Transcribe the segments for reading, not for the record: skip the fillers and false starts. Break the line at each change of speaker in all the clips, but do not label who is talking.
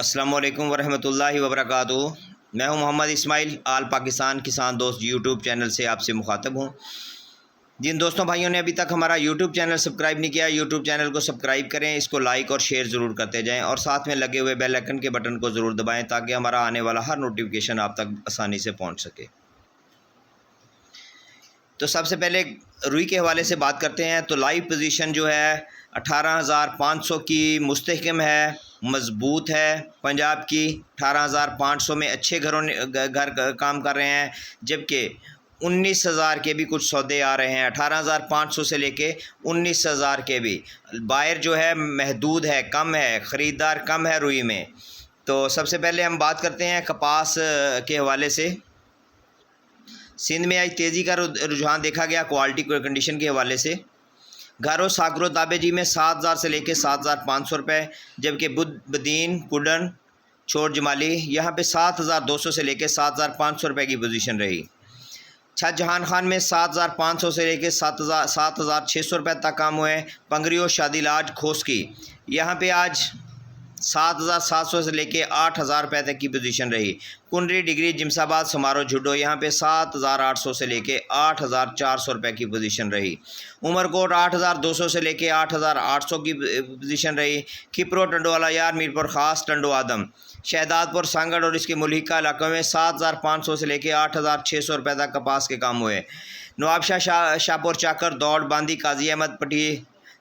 अस्सलामु अलैकुम वरहमतुल्लाहि वबरकातुहू। मैं हूं मोहम्मद इस्माइल, आल पाकिस्तान किसान दोस्त यूट्यूब चैनल से आपसे मुखातब हूं। जिन दोस्तों भाइयों ने अभी तक हमारा यूट्यूब चैनल सब्सक्राइब नहीं किया, यूट्यूब चैनल को सब्सक्राइब करें, इसको लाइक और शेयर ज़रूर करते जाएं और साथ में लगे हुए बेल आइकन के बटन को ज़रूर दबाएं ताकि हमारा आने वाला हर नोटिफिकेशन आप तक आसानी से पहुँच सके। तो सबसे पहले रुई के हवाले से बात करते हैं। तो लाइव पोजीशन जो है 18,500 की मुस्तहकम है, मज़बूत है। पंजाब की 18,500 में अच्छे घर काम कर रहे हैं, जबकि 19,000 के भी कुछ सौदे आ रहे हैं। 18,500 से लेके 19,000 के भी। बायर जो है महदूद है, कम है, ख़रीदार कम है रुई में। तो सबसे पहले हम बात करते हैं कपास के हवाले से। सिंध में आज तेज़ी का रुझान देखा गया क्वालिटी कंडीशन के हवाले से। घारो सागरो दाबेजी में 7,000 से लेके 7,500 रुपये, जबकि बदीन कुडन छोर जमाली यहाँ पे 7,200 से लेके 7,500 रुपये की पोजीशन रही। छत जहान खान में 7,500 से लेके 7,600 रुपये तक काम हुए। पंगरियो शादीलाज खोस की यहाँ पे आज 7,700 से लेके 8,000 रुपये तक की पोजीशन रही। कुंडरी डिग्री जिमसाबाद समारोह झुड्डो यहाँ पे 7,800 से लेके 8,400 रुपये की पोजीशन रही। उमरकोट 8,200 से लेके 8,800 की पोजीशन रही। खिपरो टंडोवाला यार मीरपुर ख़ास टंडो आदम शहदादपुर सांगड़ और इसके मुल्हिका इलाकों में 7,500 से लेके 8,600 रुपये तक कपास के काम हुए। नवाबशाह शाहपुर चाकर दौड़ बांदी काजी अहमद पटी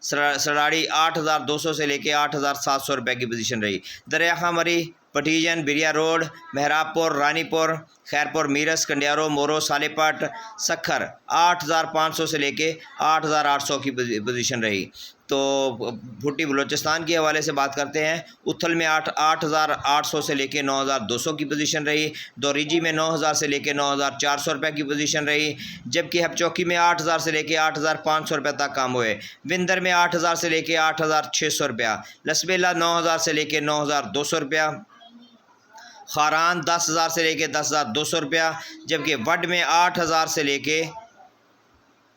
सराड़ी 8,200 से लेके 8,700 रुपये की पोजीशन रही। दरिया खां मरी पटीजन बिरिया रोड महराबपुर रानीपुर खैरपुर मीरस कंडियारो मोरो सालेपट सखर 8,500 से लेके 8,800 की पोजीशन रही। तो भुट्टी बलोचिस्तान के हवाले से बात करते हैं। उथल में 8,800 से लेके 9,200 की पोजीशन रही। दोरीजी में 9,000 से लेके 9,400 रुपये की पोजीशन रही, जबकि हबचौकी में 8,000 से लेके 8,500 रुपये तक काम हुए। विंदर में 8,000 से लेके 8,600 रुपया। लसबेला 9,000 से लेके 9,200 रुपया। खारान 10,000 से लेके 10,200 रुपया, जबकि वड में 8,000 से लेके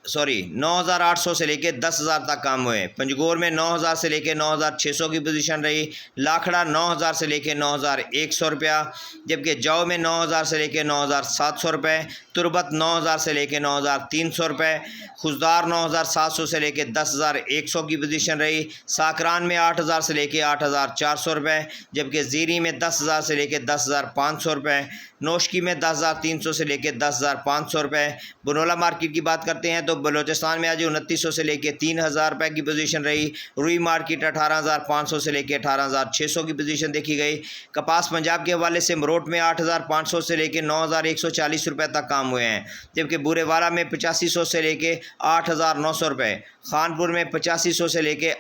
9,800 से लेके 10,000 तक काम हुए। पंजगोर में 9,000 से लेके 9,600 की पोजीशन रही। लाखड़ा 9,000 से लेके 9,100 रुपया, जबकि जौ में 9,000 से लेके 9,700 रुपये। तुरबत 9,000 से लेके 9,300 रुपये। खुशदार 9,700 से लेके 10,100 की पोजीशन रही। साकरान में 8,000 से लेके 8,400 रुपये, जबकि ज़ीरी में 10,000 से लेके 10,500 रुपये। नोशकी में 10,300 से लेके 10,500 रुपये। बनोला मार्केट की बात करते हैं तो बलोचिस्तान में आज 2900 से लेके 3,000 रुपये की पोजीशन रही। रुई मार्केट 18,500 से लेके 18,600 की पोजीशन देखी गई। कपास पंजाब के हवाले से मरोट में 8,500 से लेके 9,140 रुपये तक काम हुए हैं, जबकि बूरेवाला में 8500 से लेके 8,900 रुपये। खानपुर में 8500 से लेके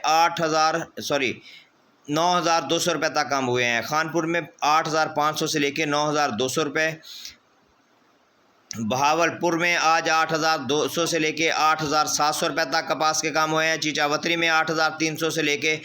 9,200 रुपये तक काम हुए हैं। खानपुर में 8,500 से लेके 9,200 रुपये। बहावलपुर में आज 8,200 से लेके 8,700 रुपये तक कपास के काम हुए हैं। चीचावतरी में 8,300 से लेके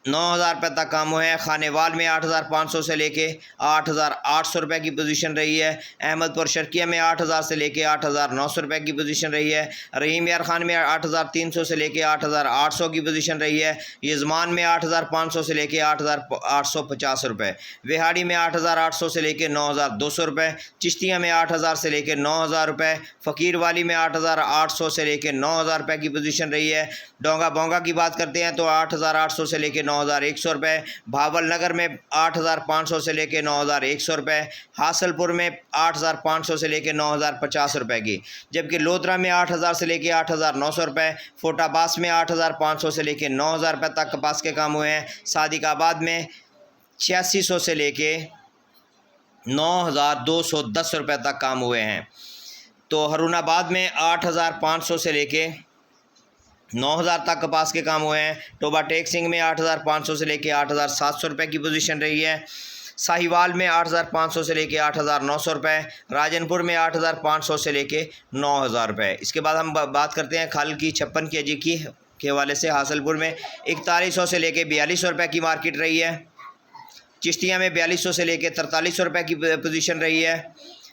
9,000 रुपये तक काम हुए हैं। खानेवाल में 8,500 से लेके 8,800 रुपये की पोजीशन रही है। अहमदपुर शर्किया में 8,000 से लेके 8,900 रुपये की पोजीशन रही है। रहीम यार खान में 8,300 से लेके 8,800 की पोजीशन रही है। यजमान में 8,500 से लेके 8,850 रुपये। विहाड़ी में 8,800 से लेके 9,200 रुपये। चिश्तिया में 8,000 से लेके 9,000 रुपये। फ़कीर वाली में 8,800 से लेके 9,000 रुपये की पोजीशन रही है। डोंगा बोंगा की बात करते हैं तो 8,800 से लेके 9,100 रुपये। भावल नगर में 8,500 से लेके 9,100 रुपये। हासलपुर में 8,500 से लेके 9,050 रुपये की, जबकि लोधरा में 8,000 से लेके 8,900 रुपये। फोटाबास में 8,500 से लेके 9,000 रुपये तक कपास के काम हुए हैं। सादिकाबाद में 8600 से लेके 9,210 रुपये तक काम हुए हैं। तो हरुणाबाद में 8,500 से लेके 9,000 तक कपास के काम हुए हैं। टोबा टेक सिंह में 8,500 से लेके 8,700 रुपये की पोजीशन रही है। साहिवाल में 8,500 से लेके 8,900 रुपये। राजनपुर में 8,500 से लेके 9,000 रुपये। इसके बाद हम बात करते हैं खल की 56 kg की के हवाले से। हासलपुर में 4100 से लेके 4200 रुपये की मार्केट रही है। चिश्तिया में 4200 से लेके 4300 रुपये की पोजीशन रही है।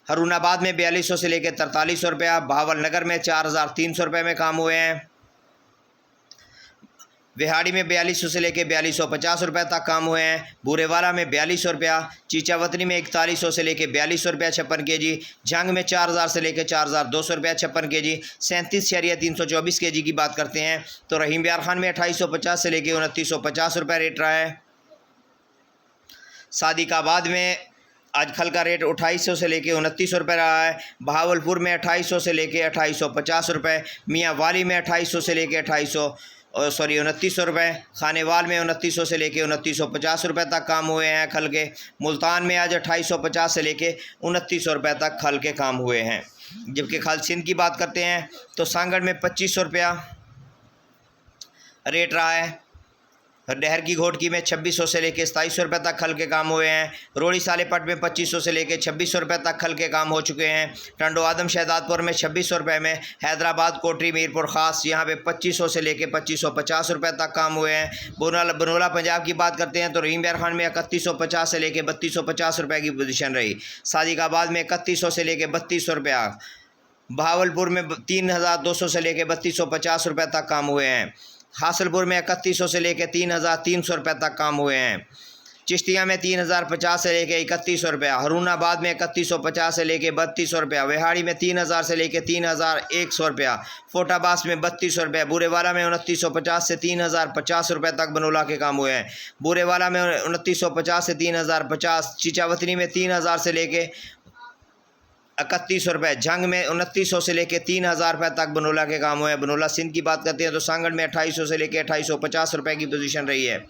हरुणाबाद में 4200 से लेके 4300 रुपया। भावल नगर में 4,300 रुपये में काम हुए हैं। विहाड़ी में 4200 से लेकर 4250 रुपये तक काम हुए हैं। बूरेवाला में 4200 रुपया, चीचावतनी में 4100 से लेकर 4200 रुपया 56 kg, जंग में 4000 से लेकर 4200 रुपया 56 kg, 37 kg की बात करते हैं तो रहीम बिहार खान में 2850 से लेकर 2950 रुपये रेट रहा है। सादिकाबाद में आज खल का रेट 2800 से लेके 2900 रुपये रहा है। बहावलपुर में 2800 से लेके 2850 रुपये, मियाँ वाली में 2800 से लेके 2900 रुपये, खानेवाल में 2900 से लेके 2950 रुपये तक काम हुए हैं खल के। मुल्तान में आज 2850 से लेके 2900 रुपये तक खल के काम हुए हैं। जबकि खल सिंध की बात करते हैं तो सांगड़ में 2500 रुपया रेट रहा है। डहर की घोटकी में 2600 से लेकर 2700 रुपये तक खल के काम हुए हैं। रोड़ी सालेपट में 2500 से लेकर 2600 रुपये तक खल के काम हो चुके हैं। टंडो आदम शहदादपुर में 2600 रुपये में, हैदराबाद कोटरी मीरपुर ख़ास यहाँ पे 2500 से लेकर 2550 रुपये तक काम हुए हैं। बनोला पंजाब की बात करते हैं तो रहीम बिहार खान में 3150 से लेकर 3250 रुपये की पोजीशन रही। सादिकाबाद में 3100 से लेकर 3200 रुपया, बहावलपुर में 3200 से लेकर 3250 रुपये तक काम हुए हैं। हासिलपुर में 3100 से लेकर 3300 रुपये तक काम हुए हैं। चिश्तिया में 3050 से लेकर 3100 रुपया, हरूनाबाद में 3150 से लेकर 3200 रुपया, विहाड़ी में 3000 से लेकर 3100 रुपया, फोटाबास में 3200 रुपया, बूरेवाला में 2950 से 3050 रुपये तक बनोला के काम हुए हैं। बूरेवाला में 2950 से 3050, चीचावतनी में 3000 से लेकर 3100 रुपये, जंग में 2900 से लेकर 3000 रुपये तक बनोला के काम हुए हैं। बनोला सिंध की बात करते हैं तो सांगड़ में 2800 से लेकर 2850 रुपये की पोजीशन रही है।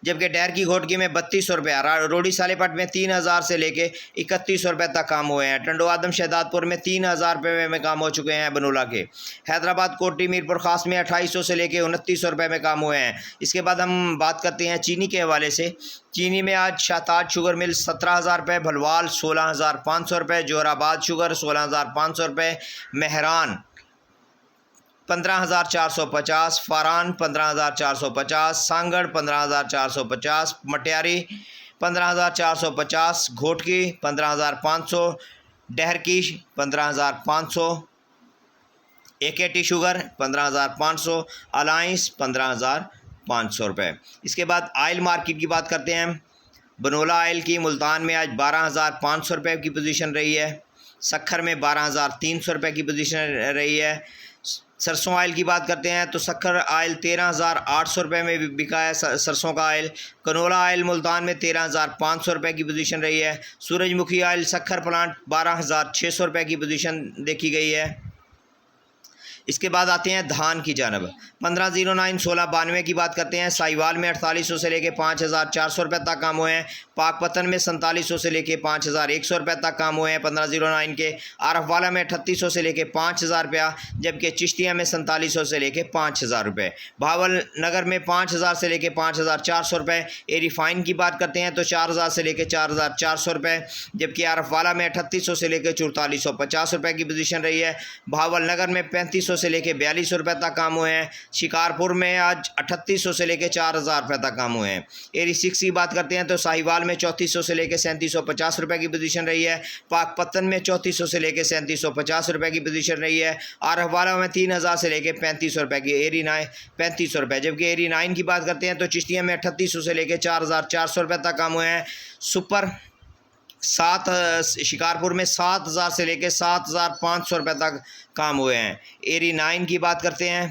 जबकि डहर की घोटकी में 3200 रुपया, रोडी सालेपट में 3000 से लेके 3100 रुपये तक काम हुए हैं। टंडो आदम शहदादपुर में 3000 रुपये में काम हो चुके हैं बनोला के। हैदराबाद कोटरी मीरपुर ख़ास में 2800 से लेके 2900 रुपये में काम हुए हैं। इसके बाद हम बात करते हैं चीनी के हवाले से। चीनी में आज शाहताज शुगर मिल 17,000 रुपये, भलवाल 16,500 रुपये, जोहराबाद शुगर 16,500 रुपये, मेहरान 15,450, फारान 15,450, सांगड़ 15,450, मटियारी 15,450, घोटकी 15,500, डहर की 15,500, AKT शुगर 15,500, अलायंस 15,500 रुपये। इसके बाद आयल मार्केट की बात करते हैं। बनोला आयल की मुल्तान में आज 12,500 रुपये की पोजीशन रही है। सक्खर में 12,300 रुपये की पोजीशन रही है। सरसों आयल की बात करते हैं तो सक्खर आयल 13,800 रुपये में बिका है सरसों का आयल। कनोला आयल मुल्तान में 13,500 रुपये की पोजीशन रही है। सूरजमुखी आयल सक्खर प्लांट 12,600 रुपये की पोजीशन देखी गई है। इसके बाद आते हैं धान की जानब। 1509 1692 की बात करते हैं। साहिवाल में 4800 से लेकर 5,400 रुपये तक काम हुए हैं। पाकपतन में 4700 से लेकर 5,100 रुपये तक काम हुए हैं 1509 के। आरफवाला में 3800 से लेकर 5,000 रुपया, जबकि चिश्तिया में 4700 से लेकर 5,000 रुपये। भावल नगर में 5,000 से लेकर 5,400 रुपये। ए रिफाइन की बात करते हैं तो 4,000 से लेकर 4,400 रुपये, जबकि आरफवाला में 3800 से लेकर 4450 रुपये की पोजीशन रही है। भावल नगर में 3500 से लेकर 4200 रुपये तक काम हुए हैं। शिकारपुर में आज 3800 से लेकर 4,000 रुपये तक काम हुए हैं। एरी 6 की बात करते हैं तो साहिवाल में 3400 से लेकर 3750 रुपये की पोजीशन रही है। पाकपतन में 3400 से लेकर 3750 रुपये की पोजीशन रही है। आरहवाला में 3000 से लेकर 3500 रुपये की, एरी 9 3500 रुपये, जबकि एरी 9 की बात करते हैं तो चिश्तिया में 3800 से लेकर 4,400 रुपये तक काम हुए हैं। सुपर 7 शिकारपुर में 7,000 से लेकर 7,500 रुपये तक काम हुए हैं। एरी 9 की बात करते हैं,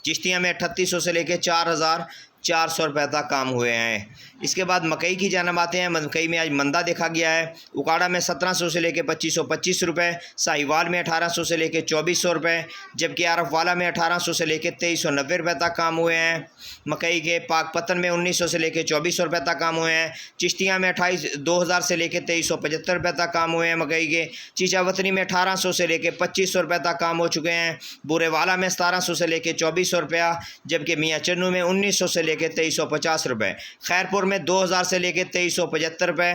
चिश्तिया में 3800 से लेकर 4,400 रुपये तक काम हुए हैं। इसके बाद मकई की जानब आते हैं। मकई में आज मंदा देखा गया है। उकाड़ा में 1700 से लेकर 2525 रुपये, साहिवाल में 1800 से लेकर 2400 रुपये, जबकि आरफवाला में 1800 से लेकर 2390 रुपये तक काम हुए हैं मकई के। पाकपतन में 1900 से लेकर 2400 रुपये तक काम हुए हैं। चिश्तिया में 2000 से लेकर 2375 रुपये तक काम हुए हैं मकई के। चीचावतनी में 1800 से लेकर 2500 रुपये तक काम हो चुके हैं। बुरेवाला में 1700 से लेकर 2400 रुपया, जबकि मियाँ चन्नू में 1900 से लेकर 2350 रुपये। खैरपुर में 2000 से लेकर 2375 रुपये।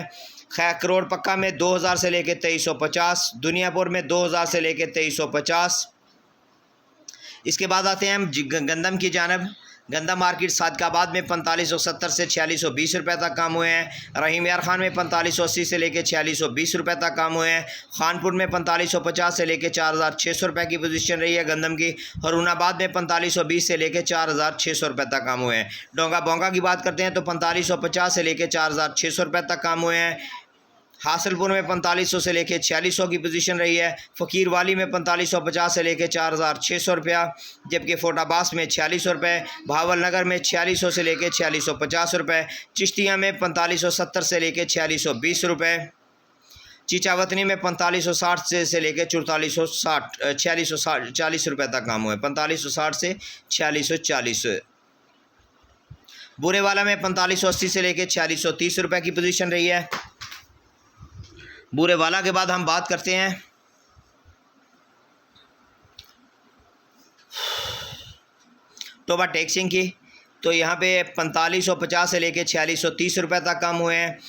करोड़ पक्का में 2000 से लेकर 2350। दुनियापुर में 2000 से लेकर 2350। इसके बाद आते हैं हम गंदम की जानब। गंदा मार्केट सादकाबाद में 4570 से 4620 रुपये तक कम हुए हैं। रहीम यार खान में 4580 से लेकर 4620 रुपये तक कम हुए हैं। खानपुर में 4550 से लेकर 4600 रुपये की पोजीशन रही है गंदम की। हरूनाबाद में 4520 से लेकर 4600 रुपये तक कम हुए हैं। डोंगा बोंगा की बात करते हैं तो 4550 से लेकर 4600 रुपये तक कम हुए हैं। हासिलपुर में 4500 से लेकर 4600 की पोजीशन रही है। फ़कीर वाली में 4550 से लेकर 4600 रुपया, जबकि फोटाबास में 4600 रुपये, भावल नगर में 4600 से लेकर 4650 रुपये, चिश्तिया में 4570 से लेकर 4620 रुपये, चीचावतनी में 4560 से लेकर 4640 रुपये तक कम हुए, 4560 से 4640। बुरेवाला में 4580 से लेकर 4630 रुपये की पोजीशन रही है। बुरेवाला के बाद हम बात करते हैं टोबा टैक्सिंग की, तो यहाँ पे 4550 से लेकर 4630 रुपये तक कम हुए हैं।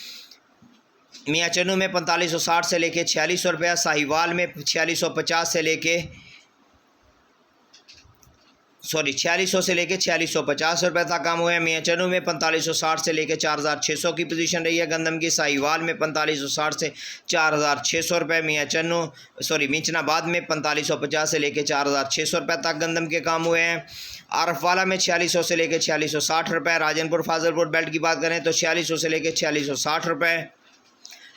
मियाँ चन्नू में 4560 से लेकर 4600 रुपया, साहिवाल में 4650 से लेके 4600 से लेकर 4650 रुपये तक कम हुए हैं। मियाँ चन्नू में 4560 से लेकर 4600 की पोजीशन रही है गंदम की। साहिवाल में 4560 से 4600 रुपये, मिंचनाबाद में 4550 से लेकर 4600 रुपये तक गंदम के काम हुए हैं। आरफवाला में 4600 से लेकर 4660 रुपये। राजनपुर फाजलपुर बेल्ट की बात करें तो 4600 से लेकर 4660 रुपये।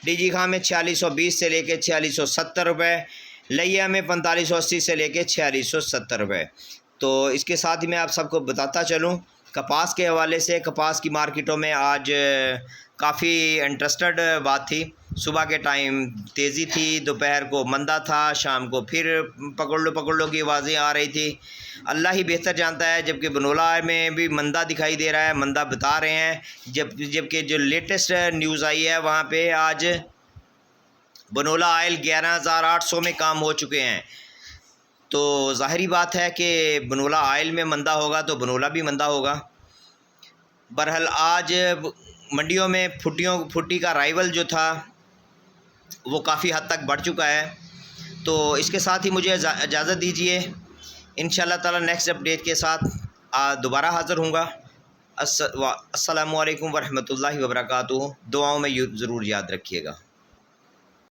डीजी खां में 4620 से लेकर 4670 रुपये। लिया में 4580 से लेकर 4670 रुपये। तो इसके साथ ही मैं आप सबको बताता चलूँ कपास के हवाले से, कपास की मार्केटों में आज काफ़ी इंटरेस्टेड बात थी। सुबह के टाइम तेज़ी थी, दोपहर को मंदा था, शाम को फिर पकड़ लो की आवाज़ें आ रही थी। अल्लाह ही बेहतर जानता है, जबकि बनोला में भी मंदा दिखाई दे रहा है, मंदा बता रहे हैं। जबकि जो लेटेस्ट न्यूज़ आई है वहाँ पे आज बनोला ऑयल 11800 में काम हो चुके हैं। तो ज़ाहिरी बात है कि बनोला ऑयल में मंदा होगा तो बनोला भी मंदा होगा। बहरहाल आज मंडियों में फुट्टी का राइवल जो था वो काफ़ी हद तक बढ़ चुका है। तो इसके साथ ही मुझे इजाज़त दीजिए, इंशाअल्लाह ताला नेक्स्ट अपडेट के साथ दोबारा हाज़िर हूँगा। अस्सलामु अलैकुम वरहमतुल्लाहि वबरकातुहू। दुआओं में ज़रूर याद रखिएगा।